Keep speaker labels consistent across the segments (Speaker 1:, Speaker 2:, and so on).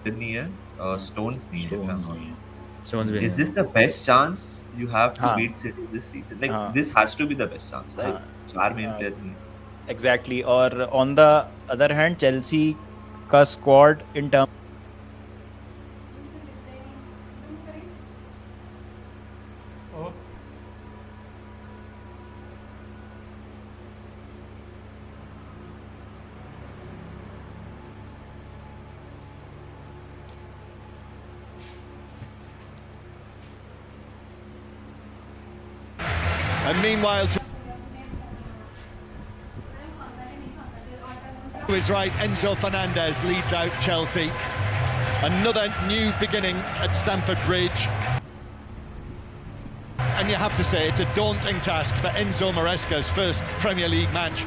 Speaker 1: नहीं है, Stones नहीं है, if I'm not wrong.
Speaker 2: Stones भी
Speaker 1: Is this the best chance you have to
Speaker 2: हाँ.
Speaker 1: beat City this season? Like
Speaker 2: हाँ.
Speaker 1: this has to be the best chance, right?
Speaker 2: हाँ.
Speaker 1: 4 main player नहीं है.
Speaker 2: Exactly. और on the other hand, Chelsea का squad in terms
Speaker 3: And meanwhile, to his right, Enzo Fernandez leads out Chelsea. Another new beginning at Stamford Bridge. And you have to say, it's a daunting task for Enzo Maresca's first Premier League match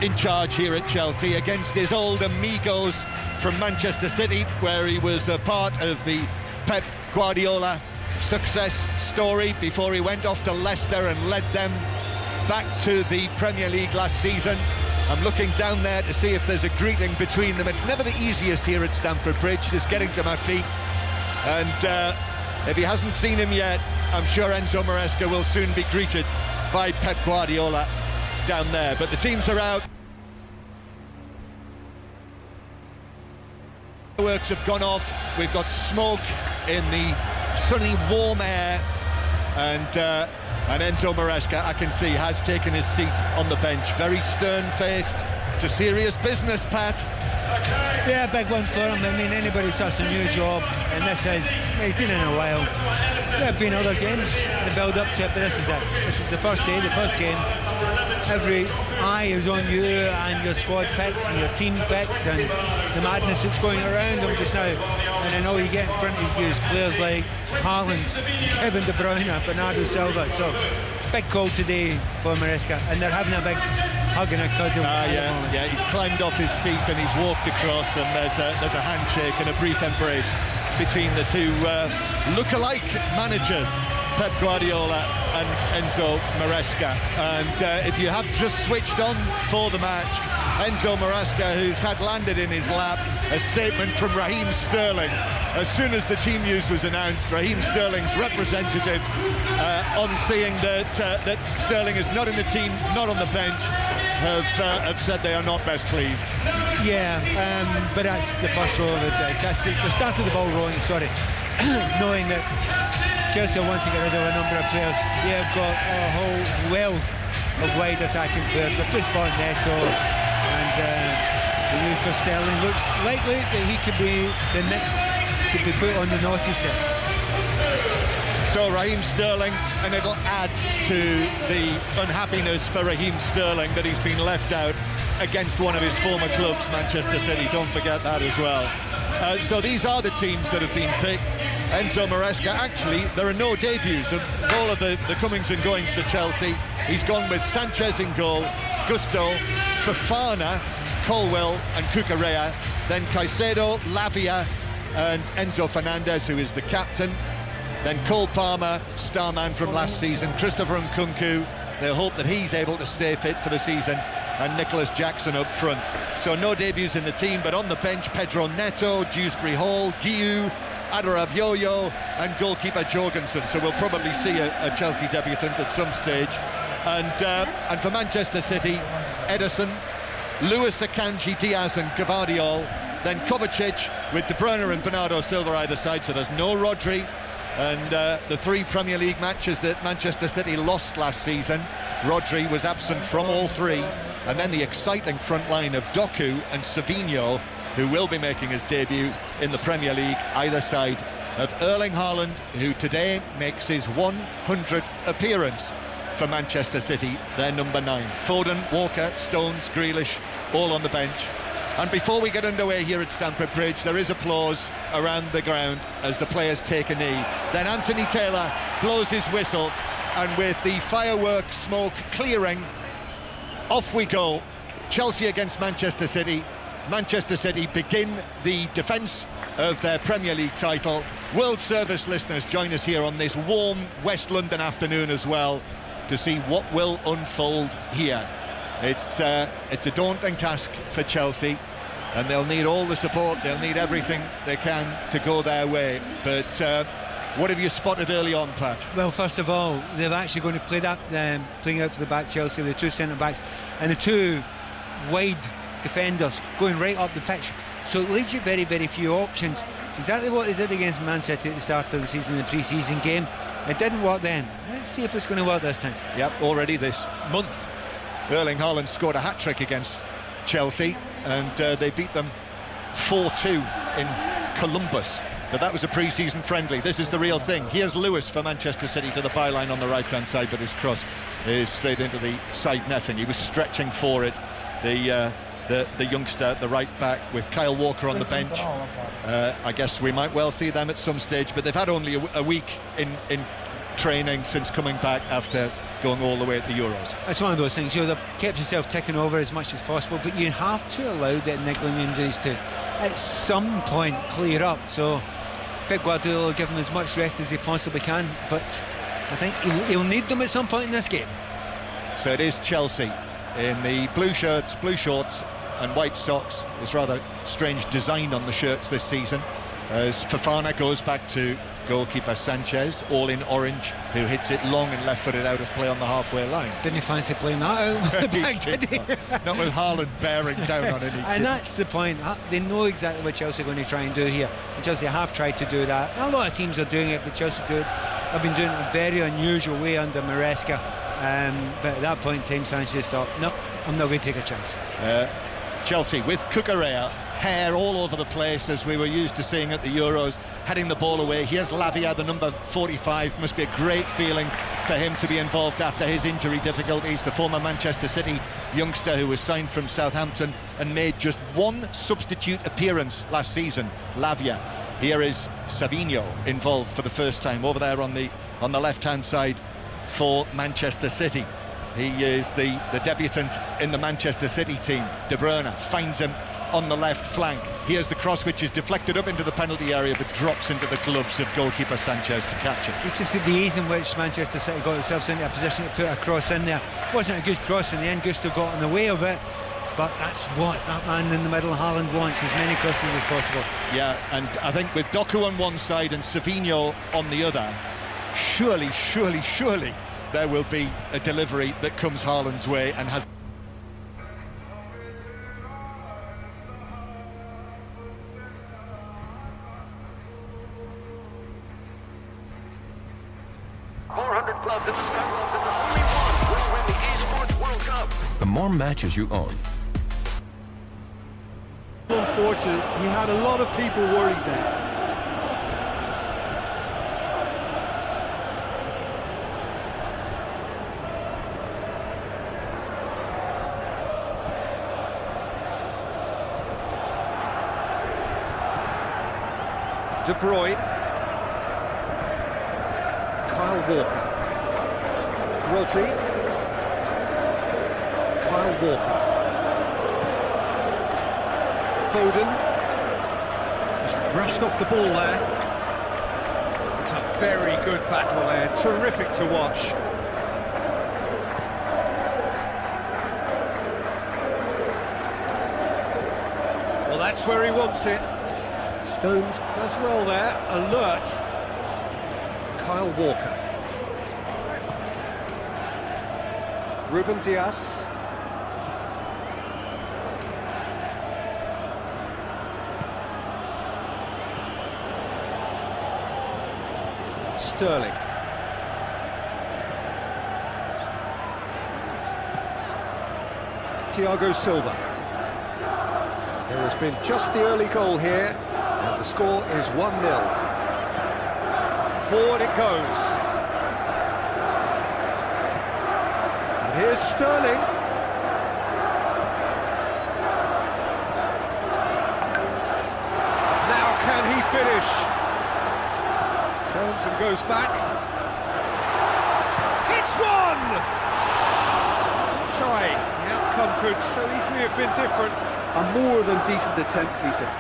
Speaker 3: in charge here at Chelsea against his old amigos from Manchester City, where he was a part of the Pep Guardiola success story before he went off to Leicester and led them back to the Premier League last season. I'm looking down there to see if there's a greeting between them. It's never the easiest here at Stamford Bridge, just getting to my feet. And if he hasn't seen him yet, I'm sure Enzo Maresca will soon be greeted by Pep Guardiola down there. But the teams are out. The works have gone off. We've got smoke in the sunny, warm air. And Enzo Maresca, I can see, has taken his seat on the bench. Very stern-faced. It's a serious business, Pat.
Speaker 4: Yeah, big one for him. I mean, anybody starts a new job, and this is, he's been in a while. There have been other games, the build-up to it, but this is it. This is the first day, the first game. Every eye is on you and your squad picks and your team picks and the madness that's going around them just now. And then all you get in front of you is players like Haaland, Kevin De Bruyne, Bernardo Silva. So, big call today for Maresca, and they're having a big hug and a cuddle.
Speaker 3: Yeah, he's climbed off his seat and he's walked across, and there's a handshake and a brief embrace between the two look-alike managers, Pep Guardiola and Enzo Maresca. And if you have just switched on for the match, Enzo Maresca, who's had landed in his lap a statement from Raheem Sterling. As soon as the team news was announced, Raheem Sterling's representatives, on seeing that Sterling is not in the team, not on the bench, have said they are not best pleased.
Speaker 4: Yeah, but that's the first row of it. That's it. They started the ball rolling, knowing that Chelsea want to get rid of a number of players. They have got a whole wealth of wide attacking players. They've just bought Neto, and the move for Sterling looks likely that he could be the next to be put on the naughty step.
Speaker 3: So Raheem Sterling, and it'll add to the unhappiness for Raheem Sterling that he's been left out against one of his former clubs, Manchester City. Don't forget that as well. So these are the teams that have been picked. Enzo Maresca, actually, there are no debuts of all of the comings and goings for Chelsea. He's gone with Sanchez in goal, Gusto, Fofana, Colwell and Cucurella, then Caicedo, Lavia and Enzo Fernandez, who is the captain. Then Cole Palmer, star man from last season, Christopher Nkunku. They'll hope that he's able to stay fit for the season, and Nicholas Jackson up front. So no debuts in the team, but on the bench, Pedro Neto, Dewsbury Hall, Guiu, Adarabioyo and goalkeeper Jorgensen. So we'll probably see a Chelsea debutant at some stage. And for Manchester City, Ederson, Lewis Akanji, Diaz and Gvardiol. Then Kovacic with De Bruyne and Bernardo Silva either side. So there's no Rodri, And the 3 Premier League matches that Manchester City lost last season, Rodri was absent from all 3. And then the exciting front line of Doku and Savinho, who will be making his debut in the Premier League, either side of Erling Haaland, who today makes his 100th appearance for Manchester City, their number 9. Foden, Walker, Stones, Grealish, all on the bench. And before we get underway here at Stamford Bridge, there is applause around the ground as the players take a knee. Then Anthony Taylor blows his whistle, and with the fireworks smoke clearing, off we go. Chelsea against Manchester City. Manchester City begin the defence of their Premier League title. World Service listeners join us here on this warm West London afternoon as well to see what will unfold here. It's a daunting task for Chelsea, and they'll need all the support, they'll need everything they can to go their way. But what have you spotted early on, Pat?
Speaker 4: Well, first of all, they're actually going to play that, playing out to the back, Chelsea, with the 2 centre-backs and the 2 wide defenders going right up the pitch. So it leaves you very, very few options. It's exactly what they did against Man City at the start of the season in the pre-season game. It didn't work then. Let's see if it's going to work this time.
Speaker 3: Yep, already this month Erling Haaland scored a hat-trick against Chelsea, and they beat them 4-2 in Columbus. But that was a pre-season friendly. This is the real thing. Here's Lewis for Manchester City to the byline on the right-hand side, but his cross is straight into the side netting. He was stretching for it. The youngster, the right back, with Kyle Walker on the bench. I guess we might well see them at some stage, but they've had only a week in training since coming back after going all the way at the Euros.
Speaker 4: It's one of those things, they've kept yourself ticking over as much as possible, but you have to allow the niggling injuries to at some point clear up. So Pep Guardiola will give them as much rest as he possibly can, but I think he'll need them at some point in this game.
Speaker 3: So it is Chelsea in the blue shirts, blue shorts and white socks. There's rather strange design on the shirts this season, as Fofana goes back to goalkeeper Sanchez, all in orange, who hits it long and left-footed out of play on the halfway line.
Speaker 4: Didn't you fancy playing that out?
Speaker 3: Did he? Not with Haaland bearing down on it.
Speaker 4: And that's the point. They know exactly what Chelsea are going to try and do here. And Chelsea have tried to do that. A lot of teams are doing it, but Chelsea have been doing it in a very unusual way under Maresca. But at that point in time, Sanchez thought, no, I'm not going to take a chance.
Speaker 3: Chelsea with Cucurella, hair all over the place as we were used to seeing at the Euros, heading the ball away. Here's Lavia, the number 45. Must be a great feeling for him to be involved after his injury difficulties. The former Manchester City youngster who was signed from Southampton and made just 1 substitute appearance last season, Lavia. Here is Savinho involved for the first time over there on the left-hand side for Manchester City. He is the debutant in the Manchester City team. De Bruyne finds him on the left flank. Here's the cross, which is deflected up into the penalty area but drops into the gloves of goalkeeper Sanchez to catch it.
Speaker 4: It's just the ease in which Manchester City got themselves into a position to put a cross in there. It wasn't a good cross in the end. Gusto got in the way of it, but that's what that man in the middle, Haaland, wants, as many crosses as possible.
Speaker 3: Yeah, and I think with Doku on one side and Savinho on the other, surely there will be a delivery that comes Haaland's way and has.
Speaker 5: The more matches you own,
Speaker 6: unfortunate, he had a lot of people worried then. De Bruyne, Kyle Walker, Rodri, Kyle Walker, Foden, just brushed off the ball there. It's a very good battle there, terrific to watch. Well, that's where he wants it. Stones does well there, alert. Kyle Walker. Ruben Dias. Sterling. Thiago Silva. There has been just the early goal here, and the score is 1-0. Forward it goes. And here's Sterling. Now can he finish? Turns and goes back. It's one! Shy. The outcome could so easily have been different.
Speaker 7: A more than decent attempt, Peter.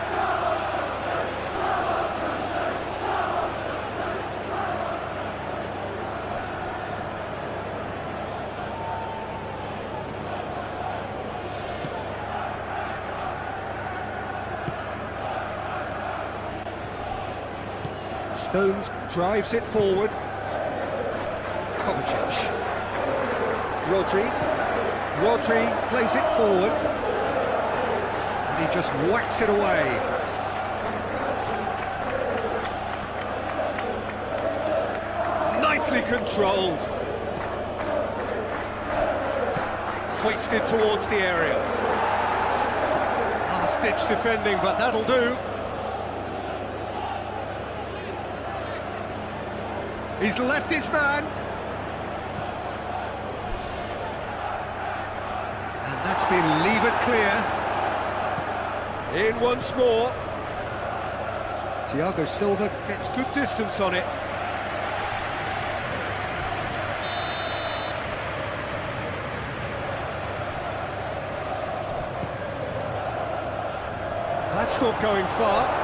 Speaker 6: Stones drives it forward. Kovacic. Rodri plays it forward. And he just whacks it away. Nicely controlled. Hoisted towards the area. Last-ditch defending, but that'll do. He's left his man. And that's been levered clear. In once more. Thiago Silva gets good distance on it. That's not going far.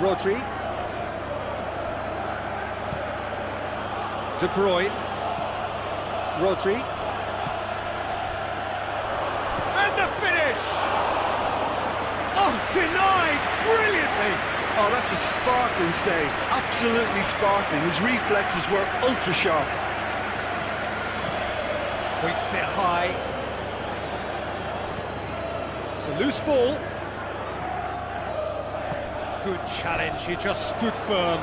Speaker 6: Rodri. De Bruyne. Rodri. And the finish! Oh, denied brilliantly!
Speaker 7: Oh, that's a sparkling save. Absolutely sparkling. His reflexes were ultra sharp.
Speaker 6: Hoists it high. It's a loose ball. Good challenge, he just stood firm.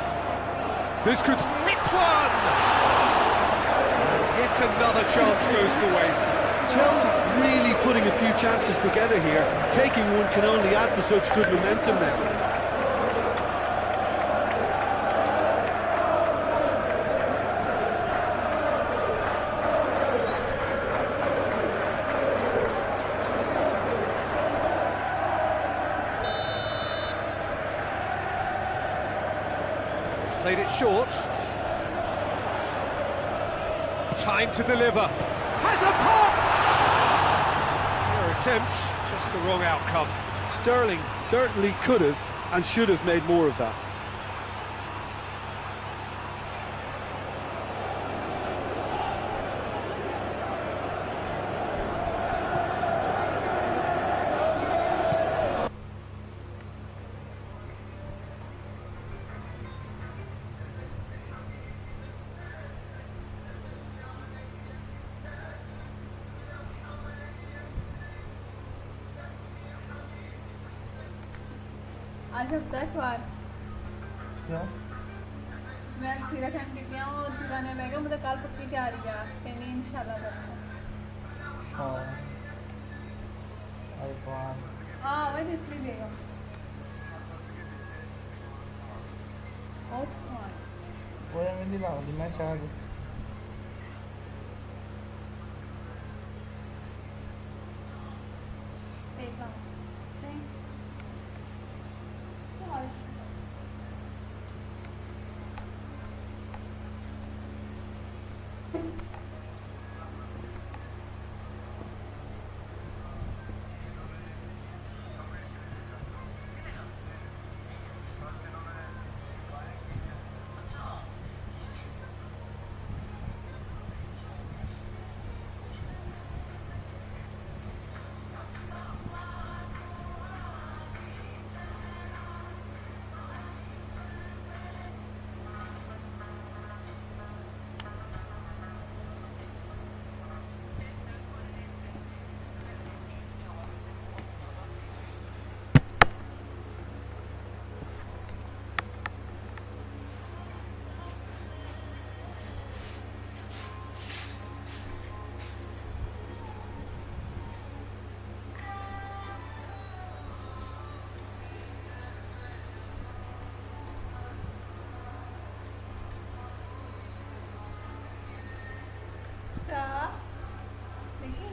Speaker 6: This could... It's one! And yet another chance goes to waste.
Speaker 7: Chelsea really putting a few chances together here. Taking one can only add to such good momentum now.
Speaker 6: Played it short. Time to deliver. Has a pop! Their attempt, just the wrong outcome.
Speaker 7: Sterling certainly could have and should have made more of that.
Speaker 8: आज हफ्ता है इतवार मैं सीधा send किया और दुकान में गया मतलब कल पक्की तैयारी है कहनी इंशाल्लाह करता हाँ वही इसलिए देगा
Speaker 9: वो yang ini lah di match aja.
Speaker 8: देखा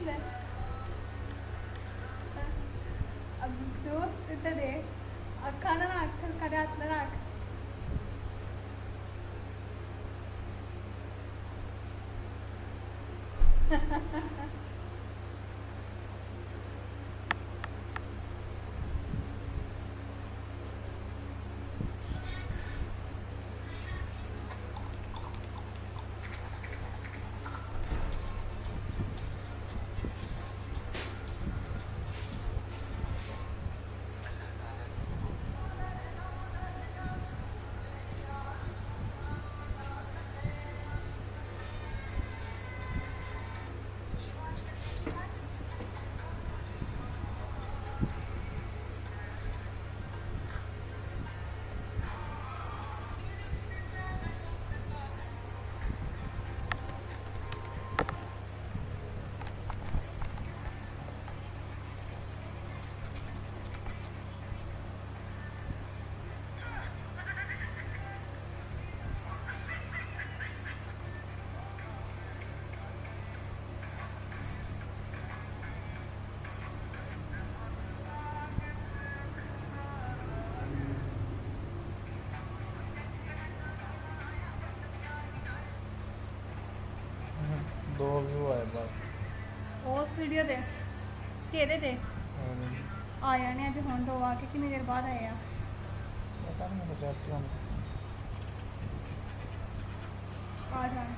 Speaker 8: ले अब दोस्त इधर दे अक्खा ना अक्खा करे हाथ ना रख
Speaker 9: दो व्यू आए बस
Speaker 8: उस वीडियो दे केरे दे आ जाने अज हुण दो आके किन्नी देर बाद आए आ
Speaker 9: पता नहीं मुझे चेक करना
Speaker 8: आ जाने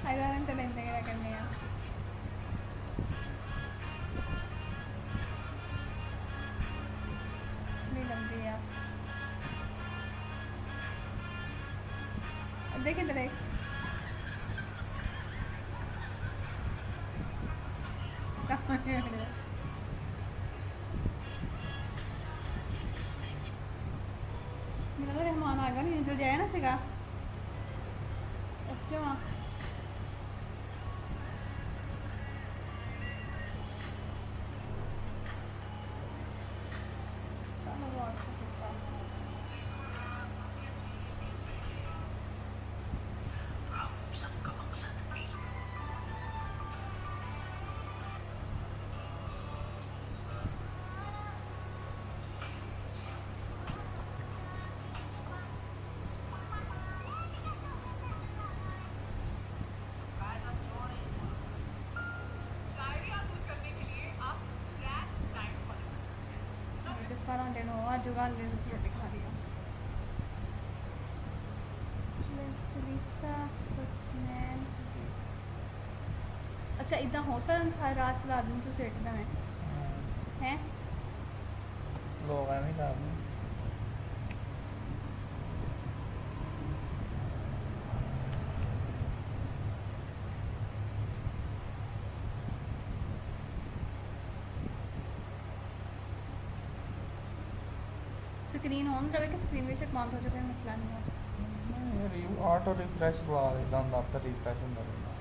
Speaker 8: adelante la integra que mía ni लंबी है देख इधर देख मेरा रहमान आ गया नहीं जल जाए ना सिगा क्यों आज जुगाड़ ले रोटी खा रही हूँ अच्छा इतना हो सर सारी रात चला दूँ तो सेटदा है
Speaker 9: लोग ਐਵੇਂ ਕਰਦੇ
Speaker 8: स्क्रीन ऑन रहे कि स्क्रीन बेशक बंद हो जाए मसला नहीं है
Speaker 9: ਨਹੀਂ ਆਟੋ ਰਿਫਰੈਸ਼ ਲਾ ਦਿੰਦਾ ਹੁੰਦਾ ਆਪੇ ਰਿਫਰੈਸ਼ ਹੁੰਦਾ ਰਹਿੰਦਾ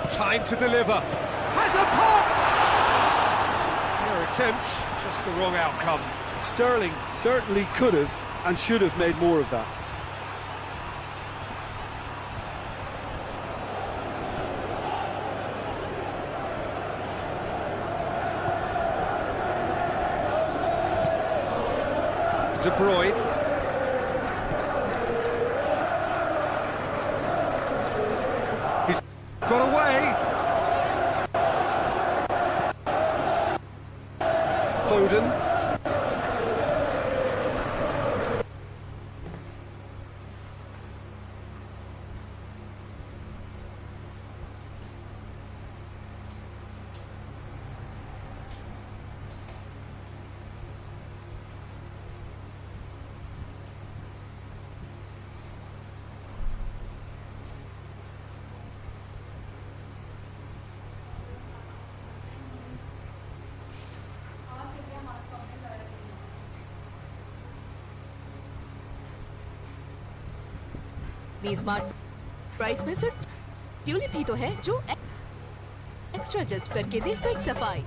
Speaker 6: Time to deliver. Has a pop! Their attempt, just the wrong outcome.
Speaker 7: Sterling certainly could have and should have made more of that.
Speaker 6: De Bruyne. He's got away.
Speaker 7: Foden.
Speaker 10: Smart price में सिर्फ tulip ही तो है जो extra जज्ब करके दे fit सफाई।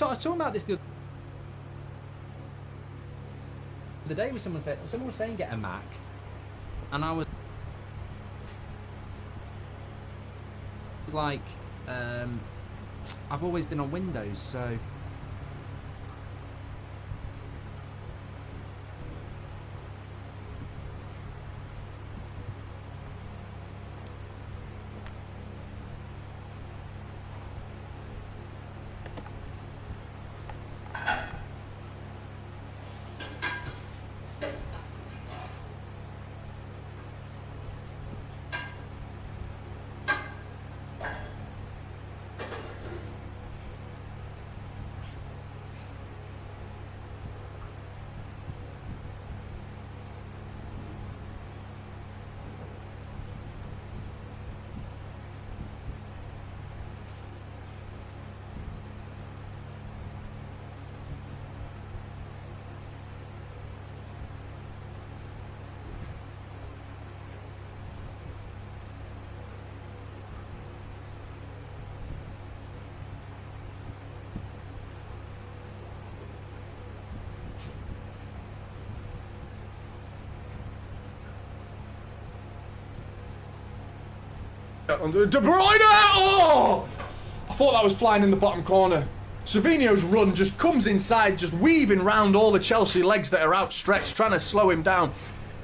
Speaker 11: I was talking about this the other day with someone was saying get a Mac, and I was like, I've always been on Windows, so
Speaker 12: De Bruyne! Oh! I thought that was flying in the bottom corner. Savinho's run just comes inside, just weaving round all the Chelsea legs that are outstretched, trying to slow him down.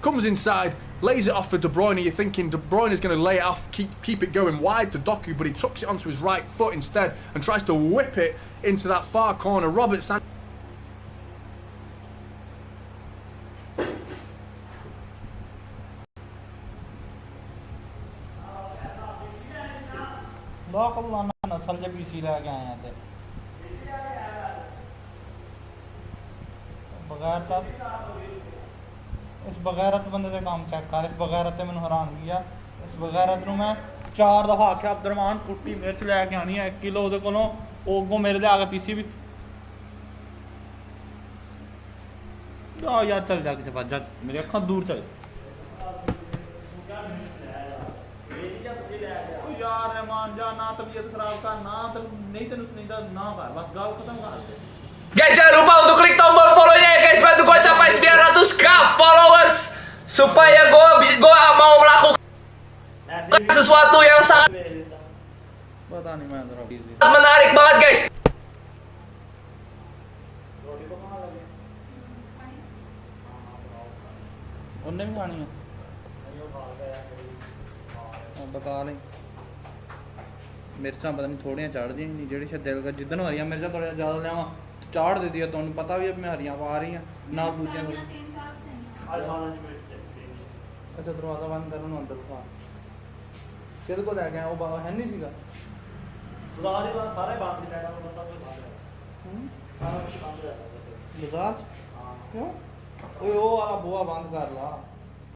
Speaker 12: Comes inside, lays it off for De Bruyne. You're thinking De Bruyne is going to lay it off, keep it going wide to Doku, but he tucks it onto his right foot instead and tries to whip it into that far corner. Robert Sanchez.
Speaker 9: नस्ल जब PC लेके आए हैं बगैरत इस बगैरत बंदे से काम check कर इस बगैरत ने मैंने हैरान किया इस बगैरत नूं मैं 4 दफा आख्या अब्दुरमान कुट्टी मिर्च लैके आनी है 1 किलो ਉਹਦੇ ਕੋਲੋਂ ਉਹ ਕੋ ਮੇਰੇ ले आके पीसी भी आ यार चल जा किसी पास जा मेरी अखां दूर चल ਜਾ ਰਹਿਮਾਨ ਜਾ ਨਾ ਤਬੀਅਤ ਖਰਾਬ ਕਰ ਨਾ ਨਹੀਂ ਤੈਨੂੰ ਸੁਣੀਦਾ ਨਾ ਕਰ ਬਸ ਗੱਲ ਖਤਮ ਕਰ ਦੇ
Speaker 13: Guys, jangan lupa untuk klik tombol follow-nya ya guys, bantu gue capai 900k followers supaya gue mau melakukan sesuatu yang sangat menarik banget guys.
Speaker 9: ਉਹਨੇ ਵੀ ਖਾਣੀ ਆ ਬਤਾ ਲੈ ਮਿਰਚਾਂ ਪਤਾ ਨਹੀਂ ਥੋੜੀਆਂ ਚੜਦੀਆਂ ਨਹੀਂ ਜਿਹੜੀ ਸ਼ਾਇਦ ਦਿਲ ਕਰ ਜਿੱਦਣ ਹਰੀਆਂ ਮਿਰਚਾਂ ਥੋੜ੍ਹਾ ਜ਼ਿਆਦਾ ਲਿਆਵਾਂ ਚਾੜ ਦੇ ਦਿਆ ਤੁਹਾਨੂੰ ਪਤਾ ਵੀ ਮੈਂ ਹਰੀਆਂ ਪਾ ਰਹੀ ਆ ਨਾਲ ਦੂਜੀਆਂ ਅੱਛਾ ਦਰਵਾਜ਼ਾ ਬੰਦ ਕਰਨ ਨੂੰ ਅੰਦਰ ਬਿਠਾ ਕਿਹਦੇ ਕੋਲ ਲੈ ਗਿਆ ਉਹ ਬਾਬਾ ਹੈ ਨਹੀਂ ਸੀਗਾ ਬਾਜ਼ਾਰ ਹੀ ਸਾਰੇ ਬੰਦ ਸੀ ਲੈਣਾ ਪਤਾ ਕੋਈ ਬਾਜ਼ਾਰ ਸਾਰਾ ਕੁਝ ਬੰਦ ਰਹਿੰਦਾ ਬਾਜ਼ਾਰ ਕਿਉਂ ਓਏ ਉਹ ਵਾਲਾ ਬੂਹਾ ਬੰਦ ਕਰ ਲਾ